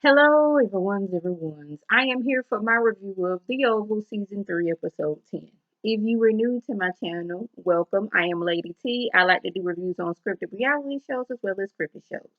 Hello, everyone's. I am here for my review of The Oval Season 3, Episode 10. If you are new to my channel, welcome. I am Lady T. I like to do reviews on scripted reality shows as well as scripted shows.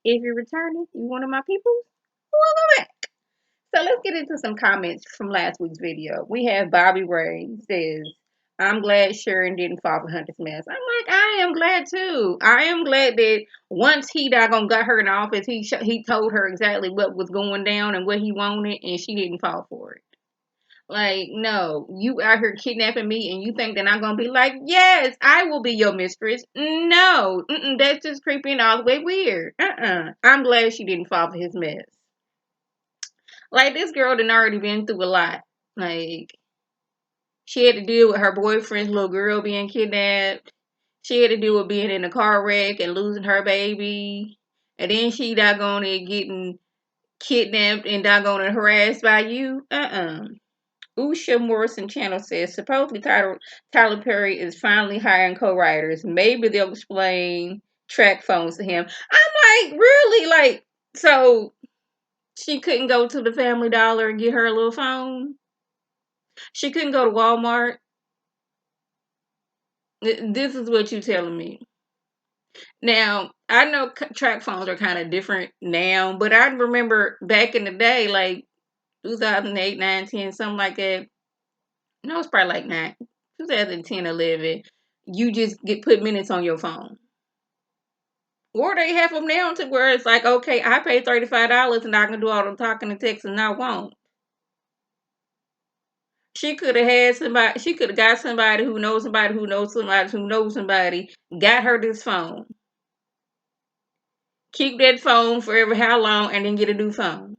If you're returning, you one of my peoples, welcome back. So let's get into some comments from last week's video. We have Bobby Ray says, I'm glad Sharon didn't fall for Hunter's mess. I'm like, I am glad too. I am glad that once he doggone got her in office, he told her exactly what was going down and what he wanted, and she didn't fall for it. Like, no, you out here kidnapping me, and you think that I'm gonna be like, yes, I will be your mistress? No, that's just creepy and all the way weird. I'm glad she didn't fall for his mess. Like, this girl done already been through a lot. Like, she had to deal with her boyfriend's little girl being kidnapped. She had to deal with being in a car wreck and losing her baby. And then she doggone it getting kidnapped and doggone it harassed by you. Usha Morrison Channel says supposedly Tyler Perry is finally hiring co-writers. Maybe they'll explain track phones to him. I'm like, really? Like, so she couldn't go to the Family Dollar and get her a little phone? She couldn't go to Walmart? This is what you telling me. Now, I know track phones are kind of different now, but I remember back in the day, like 2008, 9, 10, something like that. No, it's probably like 2010, 11. You just get put minutes on your phone. Or they have them now to where it's like, okay, I pay $35 and I can do all the talking and texting and I won't. She could have had somebody, she could have got somebody who knows somebody who knows somebody who knows somebody, got her this phone. Keep that phone forever how long and then get a new phone.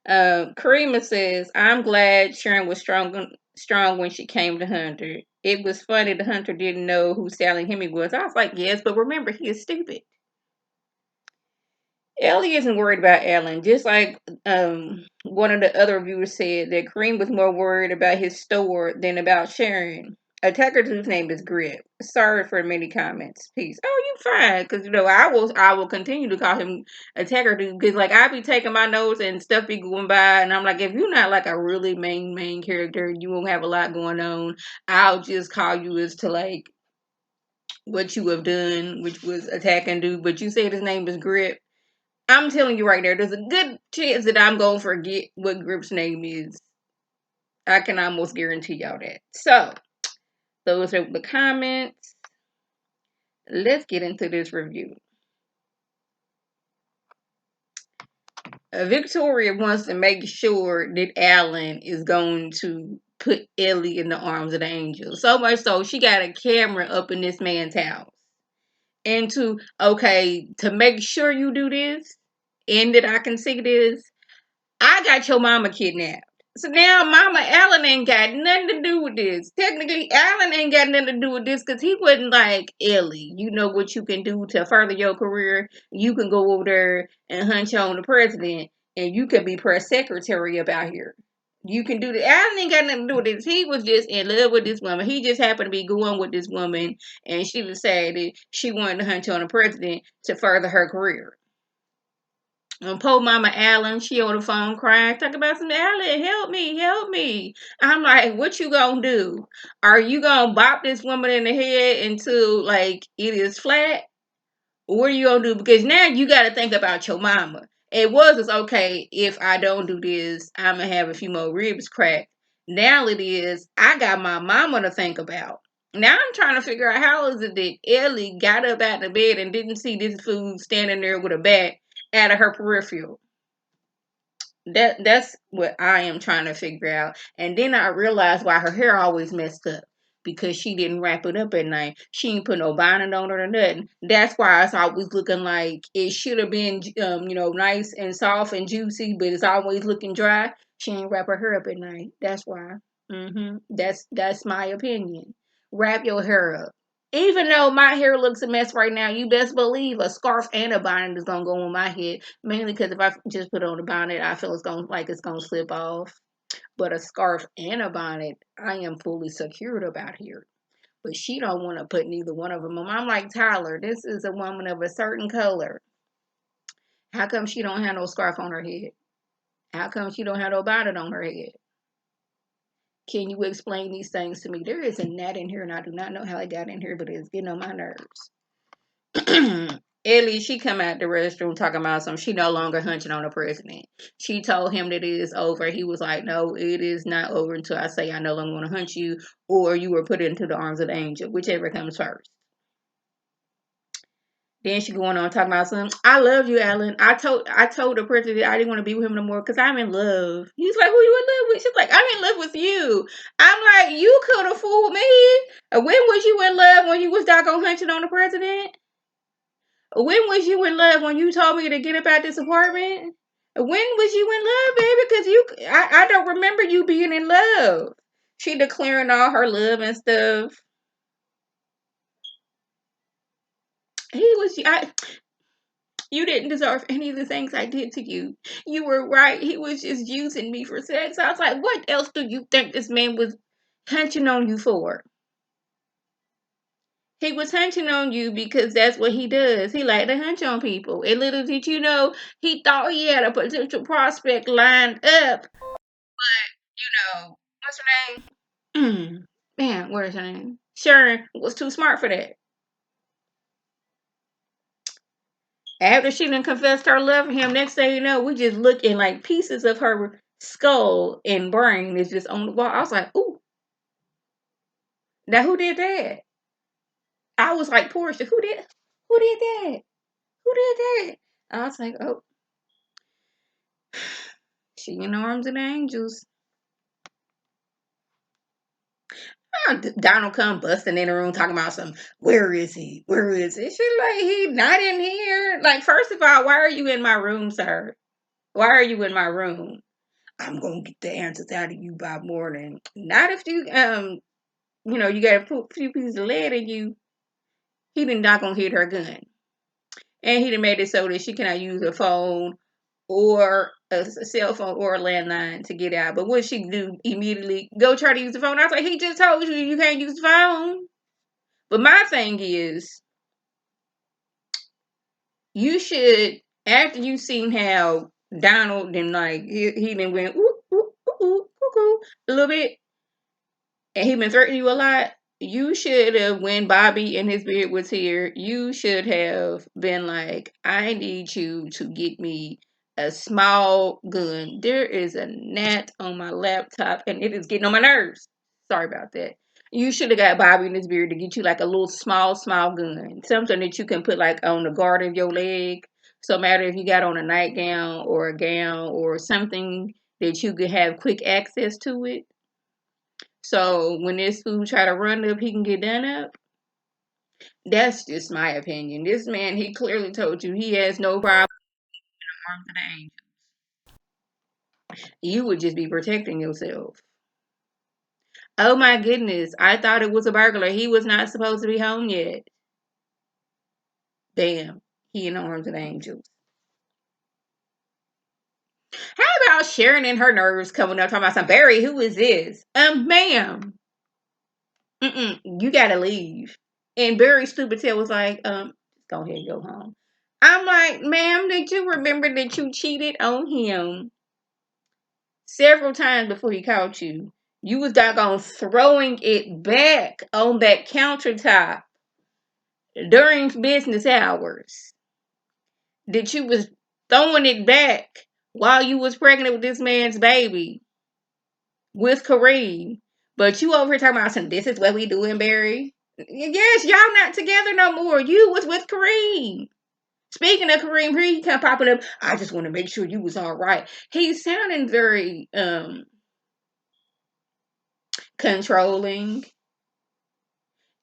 Karima says, I'm glad Sharon was strong when she came to Hunter. It was funny the Hunter didn't know who Sally Heming was. I was like, yes, but remember, he is stupid. Ellie isn't worried about Ellen. Just like one of the other viewers said that Kareem was more worried about his store than about Sharon. Attacker whose name is Grip. Sorry for many comments. Peace. Oh, you fine? Because I will continue to call him Attacker dude. Because like I be taking my notes and stuff be going by, and I'm like, if you're not like a really main character, you won't have a lot going on. I'll just call you as to like what you have done, which was attacking dude. But you said his name is Grip. I'm telling you right there, there's a good chance that I'm going to forget what Grip's name is. I can almost guarantee y'all that. So, those are the comments. Let's get into this review. Victoria wants to make sure that Alan is going to put Ellie in the arms of the angel. So much so, she got a camera up in this man's house. And to make sure you do this, and that I can see this, I got your mama kidnapped. So now Mama Allen ain't got nothing to do with this. Technically, Allen ain't got nothing to do with this because he wasn't like, Ellie, you know what you can do to further your career? You can go over there and hunch on the president and you can be press secretary about here. You can do that. Allen ain't got nothing to do with this. He was just in love with this woman. He just happened to be going with this woman and she decided she wanted to hunch on the president to further her career. Poor Mama Allen, she on the phone crying, talking about some Allen, help me, help me. I'm like, what you gonna do? Are you gonna bop this woman in the head until like it is flat? Or what are you gonna do? Because now you gotta think about your mama. It was it's okay if I don't do this, I'm gonna have a few more ribs cracked. Now it is, I got my mama to think about. Now I'm trying to figure out how is it that Ellie got up out of bed and didn't see this food standing there with a bat out of her peripheral. That's what I am trying to figure out. And then I realized why her hair always messed up. Because she didn't wrap it up at night. She didn't put no bonnet on it or nothing. That's why it's always looking like it should have been, nice and soft and juicy, but it's always looking dry. She ain't wrap her hair up at night. That's why. That's my opinion. Wrap your hair up. Even though my hair looks a mess right now, you best believe a scarf and a bonnet is gonna go on my head. Mainly because if I just put on a bonnet, I feel it's gonna slip off. But a scarf and a bonnet, I am fully secured about here. But she don't want to put neither one of them on. I'm like, Tyler, this is a woman of a certain color. How come she don't have no scarf on her head? How come she don't have no bonnet on her head? Can you explain these things to me? There is a gnat in here, and I do not know how it got in here, but it's getting on my nerves. Ellie, she come out the restroom talking about something. She no longer hunching on the president. She told him that it is over. He was like, "No, it is not over until I say I no longer want to hunt you, or you were put into the arms of the angel, whichever comes first." Then she going on talking about something. I love you, Alan. I told the president I didn't want to be with him no more because I'm in love. He's like, who you in love with? She's like, I'm in love with you. I'm like, you could have fooled me. When was you in love when you was doggone hunching on the president? When was you in love when you told me to get up out this apartment? When was you in love, baby? Because I don't remember you being in love. She declaring all her love and stuff. You didn't deserve any of the things I did to you. You were right. He was just using me for sex. I was like, what else do you think this man was hunching on you for? He was hunching on you because that's what he does. He like to hunch on people. And little did you know, he thought he had a potential prospect lined up. What's her name? Man, where's her name? Sharon was too smart for that. After she done confessed her love for him, next thing you know, we just looking like pieces of her skull and brain is just on the wall. I was like, ooh, now who did that? I was like, Portia, who did that? Who did that? I was like, oh, she in the arms of the angels. Donald come busting in the room talking about some, where is he? Where is he? She's like, he not in here. Like, first of all, why are you in my room, sir? Why are you in my room? I'm gonna get the answers out of you by morning. Not if you got a few pieces of lead in you. He did not gonna hit her gun. And he done made it so that she cannot use a phone or a cell phone or a landline to get out. But what she do immediately? Go try to use the phone. I was like, he just told you can't use the phone. But my thing is, you should, after you seen how Donald then like he then went ooh, ooh, ooh, ooh, ooh, ooh, a little bit, and he been threatening you a lot, you should have, when Bobby and his beard was here, you should have been like, I need you to get me a small gun. There is a gnat on my laptop and it is getting on my nerves. Sorry about that. You should have got Bobby and his beard to get you like a little small gun. Something that you can put like on the guard of your leg. So matter if you got on a nightgown or a gown or something that you could have quick access to it, so when this fool try to run up, he can get done up. That's just my opinion. This man, he clearly told you he has no problem with arms of the angel. You would just be protecting yourself. Oh my goodness, I thought it was a burglar. He was not supposed to be home yet. Damn, he in the arms of the angels. How about Sharon and her nerves coming up talking about some Barry? Who is this? Ma'am. You gotta leave. And Barry stupid tail was like, go ahead and go home. I'm like, ma'am, did you remember that you cheated on him several times before he caught you? You was doggone throwing it back on that countertop during business hours. That you was throwing it back while you was pregnant with this man's baby with Kareem. But you over here talking about some, this is what we doing, Barry. Yes, y'all not together no more. You was with Kareem. Speaking of Kareem, he kept popping up. I just want to make sure you was all right. He's sounding very controlling.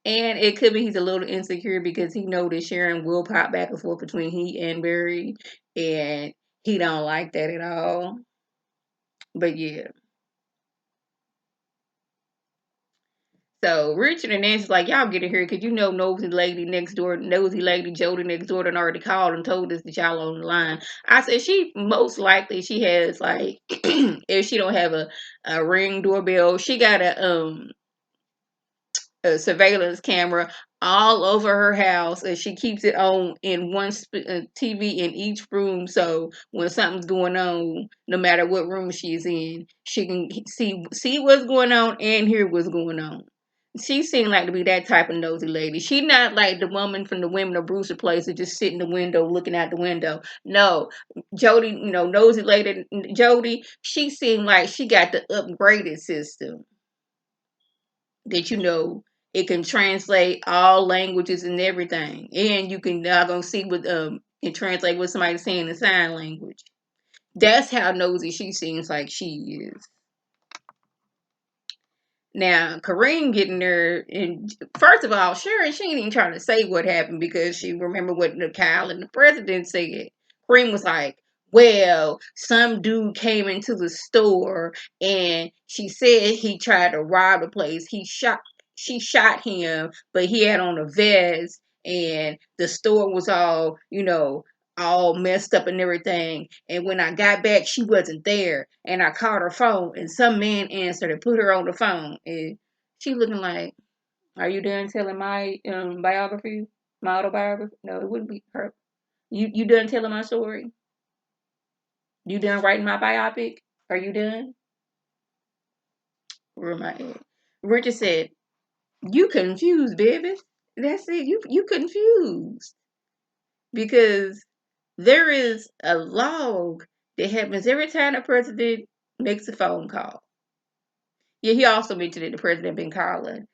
And it could be he's a little insecure because he know that Sharon will pop back and forth between he and Barry. And he don't like that at all. But yeah. So Richard and Nancy's like, y'all get in here because you know nosy lady Jody next door done already called and told us that y'all on the line. I said she most likely she has like if she don't have a ring doorbell, she got a surveillance camera all over her house, and she keeps it on in one TV in each room. So when something's going on, no matter what room she's in, she can see what's going on and hear what's going on. She seemed like to be that type of nosy lady. She not like the woman from the Women of Brewster place that just sit in the window looking out the window. No, Jody, nosy lady Jody. She seemed like she got the upgraded system that it can translate all languages and everything, and you can now gonna see what and translate what somebody's saying in sign language. That's how nosy she seems like she is. Now, Kareem getting there, and first of all, Sharon, she ain't even trying to say what happened because she remember what Kyle and the president said. Kareem was like, well, some dude came into the store and she said he tried to rob the place. She shot him, but he had on a vest and the store was all messed up and everything. And when I got back, she wasn't there. And I called her phone, and some man answered and put her on the phone. And she looking like, "Are you done telling my biography, my autobiography? No, it wouldn't be her. You done telling my story? You done writing my biopic? Are you done?" Where my head? Richard said, "You confused, baby. That's it. You confused because." There is a log that happens every time the president makes a phone call. Yeah, he also mentioned that the president been calling.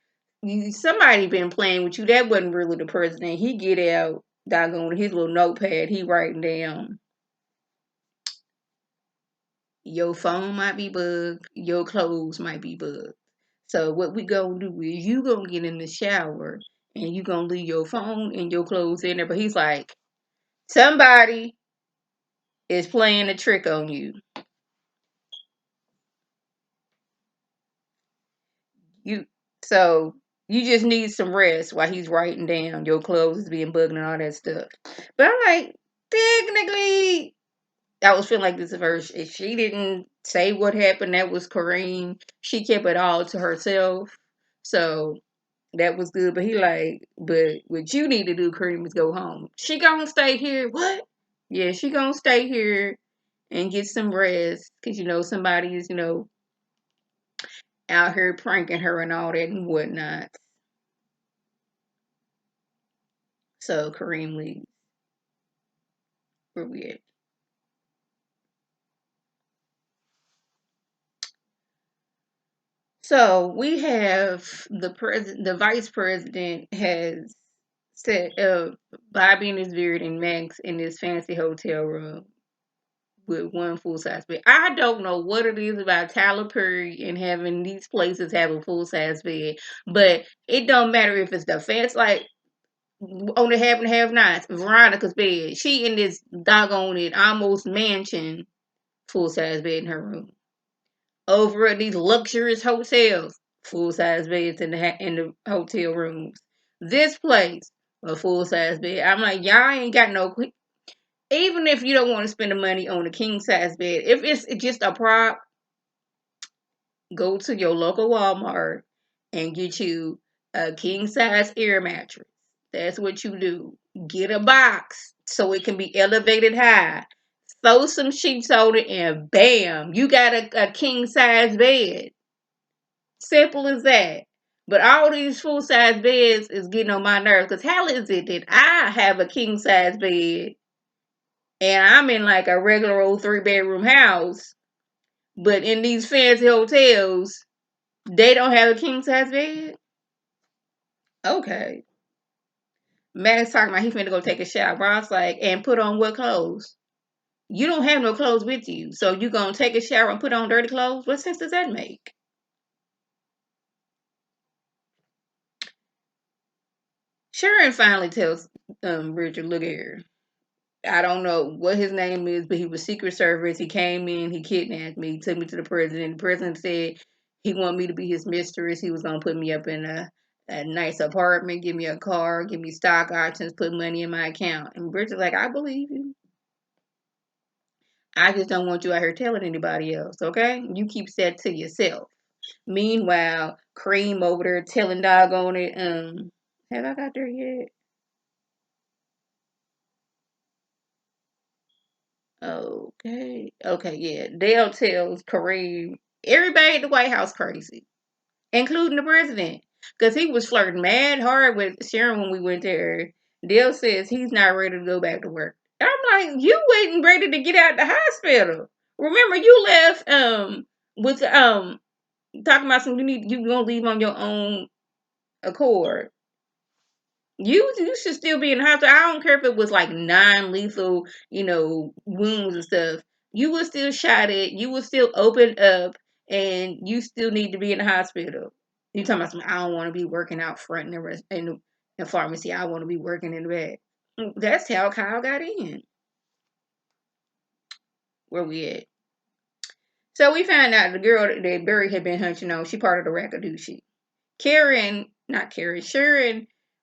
Somebody been playing with you. That wasn't really the president. He get out, doggone his little notepad. He writing down. Your phone might be bugged. Your clothes might be bugged. So what we gonna do is you gonna get in the shower and you gonna leave your phone and your clothes in there. But he's like, somebody is playing a trick on you. You so you just need some rest while he's writing down your clothes is being bugged and all that stuff. But I'm like, technically, I was feeling like this at first. If she didn't say what happened, that was Kareem. She kept it all to herself. So that was good. But he like, but what you need to do, Kareem, is go home. She gonna stay here. What? Yeah, she gonna stay here and get some rest. Cause somebody is, out here pranking her and all that and whatnot. So Kareem leaves. Where we at? So we have the vice president has said, Bobby and his beard and Max in this fancy hotel room with one full size bed. I don't know what it is about Tyler Perry and having these places have a full size bed, but it don't matter if it's the fancy like on the half and half nights. Veronica's bed. She in this doggone it almost mansion full size bed in her room. Over at these luxurious hotels, full size beds in the hotel rooms. This place, a full size bed. I'm like, y'all ain't got no. Even if you don't want to spend the money on a king size bed, if it's just a prop, go to your local Walmart and get you a king size air mattress. That's what you do. Get a box so it can be elevated high. Throw some sheets on it and bam, you got a king size bed. Simple as that. But all these full size beds is getting on my nerves. Because how is it that I have a king size bed and I'm in like a regular old 3-bedroom house, but in these fancy hotels, they don't have a king size bed? Okay. Max talking about he finna go take a shower. I was like, and put on what clothes? You don't have no clothes with you. So you gonna take a shower and put on dirty clothes? What sense does that make? Sharon finally tells Richard, look here. I don't know what his name is, but he was Secret Service. He came in, he kidnapped me, took me to the president. The president said he wanted me to be his mistress. He was gonna put me up in a nice apartment, give me a car, give me stock options, put money in my account. And Richard's like, I believe you. I just don't want you out here telling anybody else, okay? You keep that to yourself. Meanwhile, Cream over there telling doggone it, Have I got there yet? Okay. Okay, yeah. Dale tells Kareem everybody at the White House crazy, including the president. Because he was flirting mad hard with Sharon when we went there. Dale says he's not ready to go back to work. I'm like, you wasn't ready to get out the hospital. Remember, you left with talking about some you gonna leave on your own accord. You should still be in the hospital. I don't care if it was like non-lethal, wounds and stuff. You were still shot at. You were still opened up, and you still need to be in the hospital. You talking about some? I don't want to be working out front in the pharmacy. I want to be working in the back. That's how Kyle got in. Where we at? So we found out the girl that Barry had been hunching on. She part of the Rakadushi. Sharon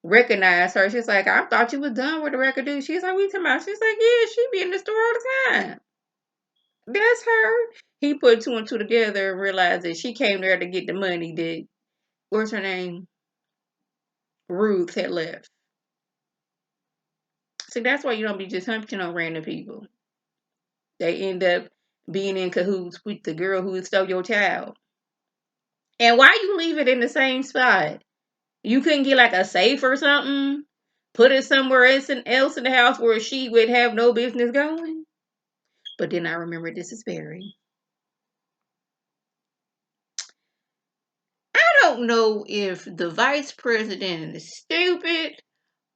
recognized her. She's like, I thought you was done with the record, dude. She's like, what you talking about? She's like, yeah, she be in the store all the time. That's her. He put two and two together and realized that she came there to get the money that, what's her name? Ruth had left. See, that's why you don't be just hunching on random people. They end up being in cahoots with the girl who stole your child. And why you leave it in the same spot? You couldn't get like a safe or something? Put it somewhere else in the house where she would have no business going? But then I remember this is Barry. I don't know if the vice president is stupid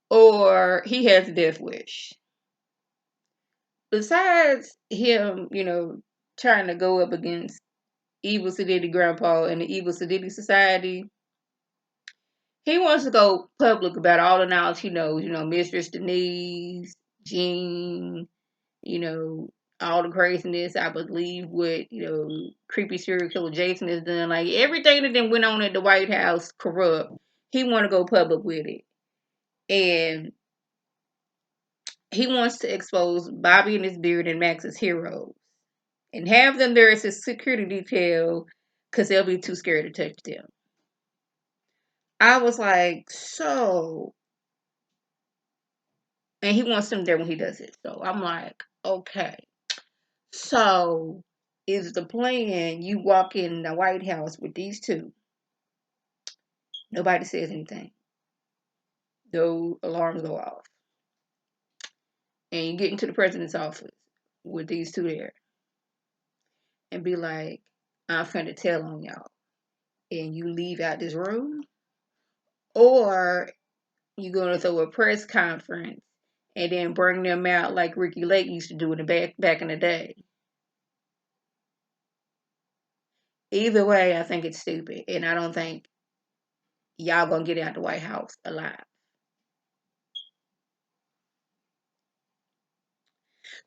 or he has a death wish. Besides him, trying to go up against Evil Sadiddy Grandpa and the Evil Sadiddy Society, he wants to go public about all the knowledge he knows. Mistress Denise, Jean, all the craziness, I believe what, creepy serial killer Jason has done. Like everything that then went on at the White House corrupt. He want to go public with it. And he wants to expose Bobby and his beard and Max as heroes. And have them there as a security detail because they'll be too scared to touch them. I was like, so. And he wants them there when he does it. So I'm like, okay. So is the plan you walk in the White House with these two? Nobody says anything. No alarms go off. And you get into the president's office with these two there and be like, I'm finna tell on y'all. And you leave out this room. Or you gonna throw a press conference and then bring them out like Ricky Lake used to do in the back in the day. Either way, I think it's stupid. And I don't think y'all gonna get out the White House alive.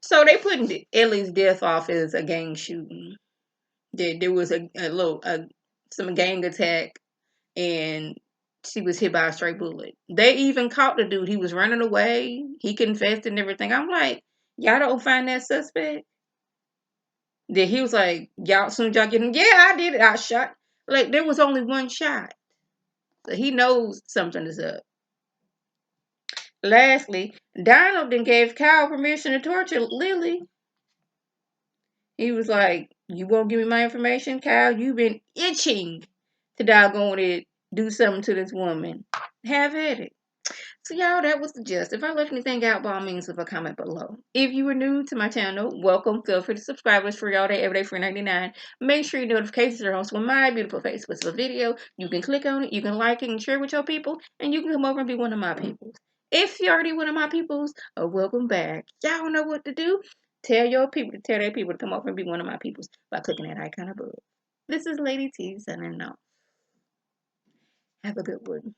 So they put Ellie's death off as a gang shooting. There was some gang attack, and she was hit by a stray bullet. They even caught the dude. He was running away. He confessed and everything. I'm like, y'all don't find that suspect? Then he was like, y'all, soon as y'all get him, yeah, I did it. I shot. Like there was only one shot, so he knows something is up. Lastly, Donald then gave Kyle permission to torture Lily. He was like, you won't give me my information, Kyle? You've been itching to doggone it, do something to this woman. Have at it. So y'all, that was the gist. If I left anything out, by all means, leave a comment below. If you were new to my channel, welcome. Feel free to subscribe. It's free all day, every day, for $4.99. Make sure your notifications are on so when my beautiful face puts a video, you can click on it, you can like it and share with your people, and you can come over and be one of my peoples. If you're already one of my peoples, welcome back. Y'all know what to do. Tell your people to tell their people to come over and be one of my peoples by clicking that icon above. This is Lady T signing off. Have a good one.